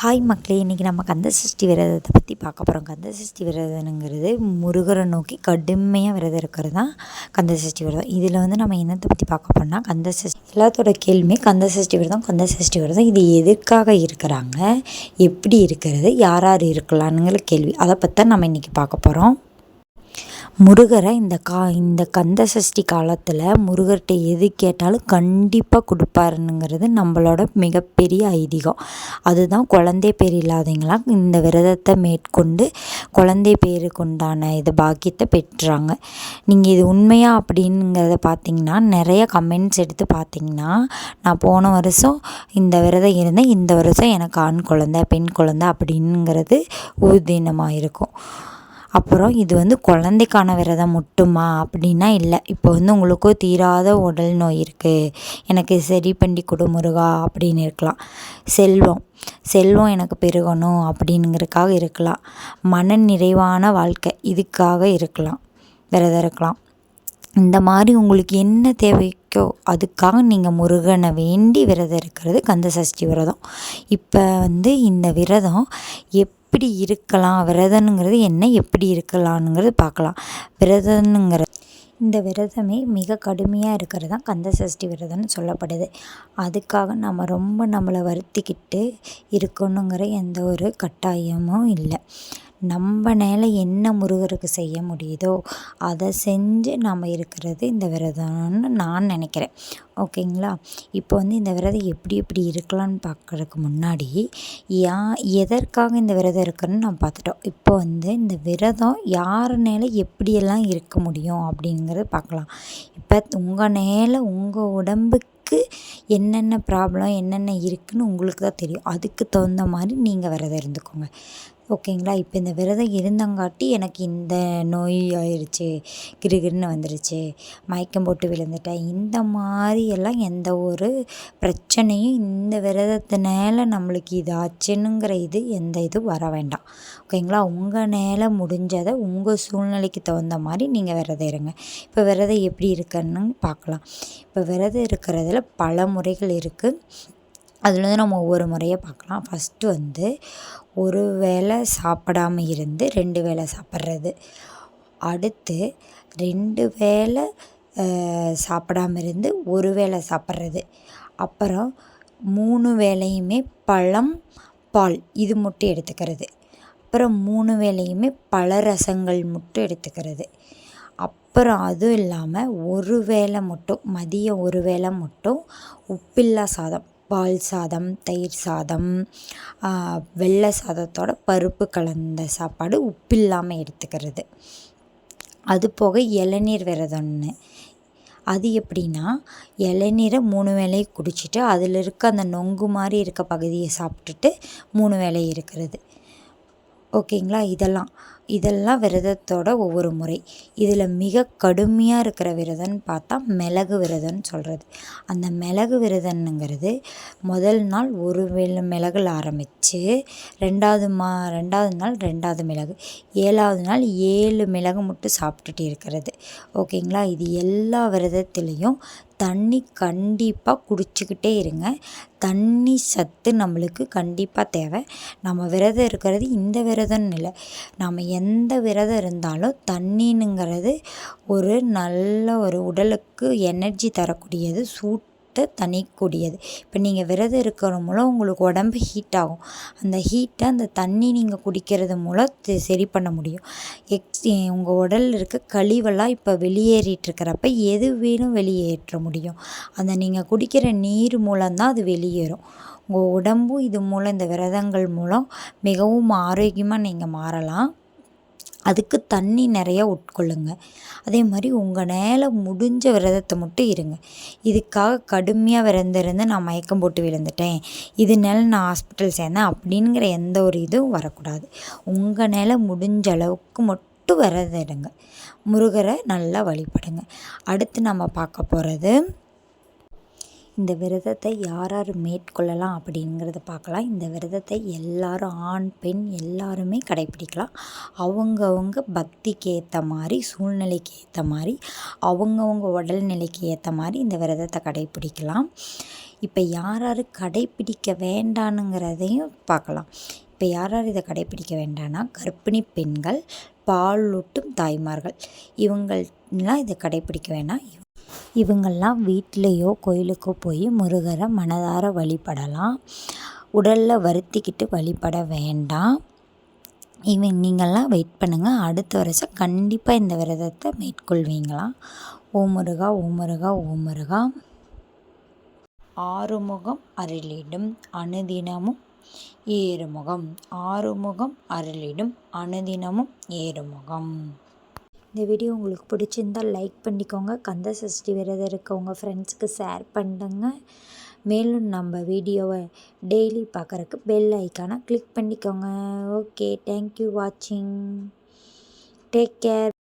Hi மக்களே, இன்றைக்கி நம்ம கந்தசஷ்டி விரதத்தை பற்றி பார்க்க போகிறோம். கந்தசஷ்டி விரதம்ங்கிறது முருகரை நோக்கி கடுமையாக விரதம் இருக்கிறது தான் கந்தசஷ்டி விரதம். இதில் நம்ம என்னத்தை பற்றி பார்க்க போகிறோம்னா, கந்தசஷ்டி எல்லாத்தோட கேள்வியுமே கந்தசஷ்டி விரதம் இது எதுக்காக இருக்கிறாங்க, எப்படி இருக்கிறது, யார் யார் இருக்கலாம்ங்கிற கேள்வி. அதை பற்றி தான் நம்ம இன்றைக்கி பார்க்க போகிறோம். முருகரை இந்த கந்தசஷ்டி காலத்தில் முருகர்கிட்ட எது கேட்டாலும் கண்டிப்பாக கொடுப்பாருங்கிறது நம்மளோட மிகப்பெரிய ஐதீகம். அதுதான் குழந்தை பேர் இல்லாதவங்களாம் இந்த விரதத்தை மேற்கொண்டு குழந்தை பேருக்கு உண்டான இது பாக்கியத்தை பெற்றாங்க. நீங்கள் இது உண்மையா அப்படிங்கிறத பார்த்தீங்கன்னா, நிறைய கமெண்ட்ஸ் எடுத்து பார்த்தீங்கன்னா, நான் போன வருஷம் இந்த விரதம் இருந்தேன், இந்த வருஷம் எனக்கு ஆண் குழந்தை பெண் குழந்தை அப்படிங்கிறது உறுதினமாக இருக்கும். அப்புறம் இது குழந்தைக்கான விரதம் மட்டுமா அப்படின்னா இல்லை. இப்போ உங்களுக்கு தீராத உடல் நோய் இருக்குது, எனக்கு சரி பண்ணி கொடு முருகா அப்படின்னு இருக்கலாம். செல்வம் எனக்கு பெருகணும் அப்படிங்கிறதுக்காக இருக்கலாம். மன நிறைவான வாழ்க்கை இதுக்காக இருக்கலாம், விரதம் இருக்கலாம். இந்த மாதிரி உங்களுக்கு என்ன தேவைக்கோ அதுக்காக நீங்கள் முருகனை வேண்டி விரதம் இருக்கிறது கந்தசஷ்டி விரதம். இப்போ இந்த விரதம் எப்படி இருக்கலாம், விரதம்ங்கிறது என்ன, எப்படி இருக்கலாம்ங்கிறது பார்க்கலாம். இந்த விரதமே மிக கடுமையாக இருக்கிறது தான் கந்தசஷ்டி விரதம்னு சொல்லப்படுது. அதுக்காக நம்ம ரொம்ப நம்மளை வருத்திக்கிட்டு இருக்கணுங்கிற எந்த ஒரு கட்டாயமும் இல்லை. நம்மளால என்ன முருகருக்கு செய்ய முடியுதோ அதை செஞ்சு நம்ம இருக்கிறது இந்த விரதம்னு நான் நினைக்கிறேன். ஓகேங்களா? இப்போ இந்த விரதம் எப்படி இருக்கலாம்னு பார்க்குறதுக்கு முன்னாடி எதற்காக இந்த விரதம் இருக்குன்னு நம்ம பார்த்துட்டோம். இப்போ இந்த விரதம் யாருனால எப்படியெல்லாம் இருக்க முடியும் அப்படிங்கிறத பார்க்கலாம். இப்போ உங்கள் உடம்புக்கு என்னென்ன ப்ராப்ளம் என்னென்ன இருக்குதுன்னு உங்களுக்கு தான் தெரியும். அதுக்கு தகுந்த மாதிரி நீங்கள் விரதம் இருந்துக்கோங்க. ஓகேங்களா? இப்போ இந்த விரதம் இருந்தங்காட்டி எனக்கு இந்த நோய் ஆயிடுச்சு, கிருகிருன்னு வந்துருச்சு, மயக்கம் போட்டு விழுந்துட்டேன், இந்த மாதிரியெல்லாம் எந்த ஒரு பிரச்சனையும் இந்த விரதத்தினால நம்மளுக்கு இது ஆச்சுன்னுங்கிற எந்த இதுவும் வர வேண்டாம். ஓகேங்களா? உங்களால் முடிஞ்சதை உங்கள் சூழ்நிலைக்கு தகுந்த மாதிரி நீங்கள் விரதம் இருங்க. இப்போ விரதம் எப்படி இருக்குன்னு பார்க்கலாம். இப்போ விரதம் இருக்கிறதுல பல முறைகள் இருக்குது. அதில் நம்ம ஒவ்வொரு முறையாக பார்க்கலாம். ஃபஸ்ட்டு ஒரு வேளை சாப்பிடாம இருந்து 2 வேளை சாப்பிட்றது. அடுத்து 2 வேளை சாப்பிடாம இருந்து 1 வேளை சாப்பிட்றது. அப்புறம் 3 வேளையுமே பழம், பால் இது மட்டும் எடுத்துக்கிறது. அப்புறம் 3 வேளையுமே பழ ரசங்கள் மட்டும் எடுத்துக்கிறது. அப்புறம் அதுவும் இல்லாமல் 1 வேளை மட்டும் மதியம் 1 வேளை மட்டும் உப்பில்லா சாதம், பால் சாதம், தயிர் சாதம், வெள்ளை சாதத்தோட பருப்பு கலந்த சாப்பாடு உப்பில்லாமல் எடுத்துக்கிறது. அது போக இளநீர் விரதம்னு. அது எப்படின்னா, இளநீரை 3 வேளையும் குடிச்சிட்டு அதில் இருக்க அந்த நொங்கு மாதிரி இருக்க பகுதியை சாப்பிட்டுட்டு 3 வேளை இருக்கிறது. ஓகேங்களா? இதெல்லாம் விரதத்தோட ஒவ்வொரு முறை. இதில் மிக கடுமையாக இருக்கிற விரதம்னு பார்த்தா மிளகு விரதம்னு சொல்கிறது. அந்த மிளகு விரதம்ங்கிறது முதல் நாள் 1 மிளகுல ஆரம்பித்து 2வது நாள் 2வது மிளகு, 7வது நாள் 7 மிளகு மட்டும் சாப்பிட்டுட்டு இருக்கிறது. ஓகேங்களா? இது எல்லா விரதத்துலேயும் தண்ணி கண்டிப்பாக குடிச்சிக்கிட்டே இருங்க. தண்ணி சத்து நம்மளுக்கு கண்டிப்பாக தேவை. நம்ம விரதம் இருக்கிறது இந்த விரதம்னு இல்லை, நம்ம எந்த விரதம் இருந்தாலும் தண்ணிங்கிறது ஒரு நல்ல ஒரு உடலுக்கு எனர்ஜி தரக்கூடியது, சூட்டை தணிக்கக்கூடியது. இப்போ நீங்கள் விரதம் இருக்கிற மூலம் உங்களுக்கு உடம்பு ஹீட் ஆகும். அந்த ஹீட்டை அந்த தண்ணி நீங்கள் குடிக்கிறது மூலம் சரி பண்ண முடியும். உங்கள் உடலில் இருக்க கழிவெல்லாம் இப்போ வெளியேறிட்டு இருக்கிறப்ப எது வேணும் வெளியேற்ற முடியும், அந்த நீங்கள் குடிக்கிற நீர் மூலம்தான் அது வெளியேறும். உங்கள் உடம்பும் இது மூலம் இந்த விரதங்கள் மூலம் மிகவும் ஆரோக்கியமாக நீங்கள் மாறலாம். அதுக்கு தண்ணி நிறையா உட்கொள்ளுங்க. அதே மாதிரி உங்களால் முடிஞ்ச விரதத்தை மட்டும் இருங்க. இதுக்காக கடுமையாக விரதம் இருந்து நான் மயக்கம் போட்டு விழுந்துட்டேன், இதனால நான் ஹாஸ்பிட்டல் சேர்ந்தேன் அப்படிங்கிற எந்த ஒரு இதுவும் வரக்கூடாது. உங்களால் முடிஞ்ச அளவுக்கு மட்டும் விரதம் இருங்க. முருகரை நல்லா வழிபடுங்க. அடுத்து நம்ம பார்க்க போகிறது, இந்த விரதத்தை யார் மேற்கொள்ளலாம் அப்படிங்கிறத பார்க்கலாம். இந்த விரதத்தை எல்லாரும், ஆண் பெண் எல்லாருமே கடைப்பிடிக்கலாம். அவங்கவுங்க பக்திக்கு ஏற்ற மாதிரி, சூழ்நிலைக்கு ஏற்ற மாதிரி, அவங்கவுங்க உடல்நிலைக்கு ஏற்ற மாதிரி இந்த விரதத்தை கடைப்பிடிக்கலாம். இப்போ யார் யார் கடைப்பிடிக்க வேண்டானுங்கிறதையும் பார்க்கலாம். இப்போ யார் யார் இதை கடைப்பிடிக்க வேண்டாம்னா கர்ப்பிணி பெண்கள், பாலூட்டும் தாய்மார்கள், இவங்கள்லாம் இதை கடைப்பிடிக்க வேண்டாம். இவங்கெல்லாம் வீட்டிலையோ கோயிலுக்கோ போய் முருகரை மனதார வழிபடலாம். உடலில் வருத்திக்கிட்டு வழிபட வேண்டாம். நீங்கள்லாம் வெயிட் பண்ணுங்கள், அடுத்த வருஷம் கண்டிப்பாக இந்த விரதத்தை மேற்கொள்வீங்களாம். ஓம் முருகா ஓம் முருகா ஓம் முருகா. ஆறுமுகம் அருளிடும் அனுதினமும் ஏறுமுகம், ஆறுமுகம் அருளிடும் அனுதினமும் ஏறுமுகம். இந்த வீடியோ உங்களுக்கு பிடிச்சிருந்தால் லைக் பண்ணிக்கோங்க. கந்த சஷ்டி விரதம் இருக்கவங்க ஃப்ரெண்ட்ஸுக்கு ஷேர் பண்ணுங்க. மேலும் நம்ம வீடியோவை டெய்லி பார்க்குறக்கு பெல் ஐக்கானை கிளிக் பண்ணிக்கோங்க. ஓகே, தேங்க்யூ வாட்சிங். Take care.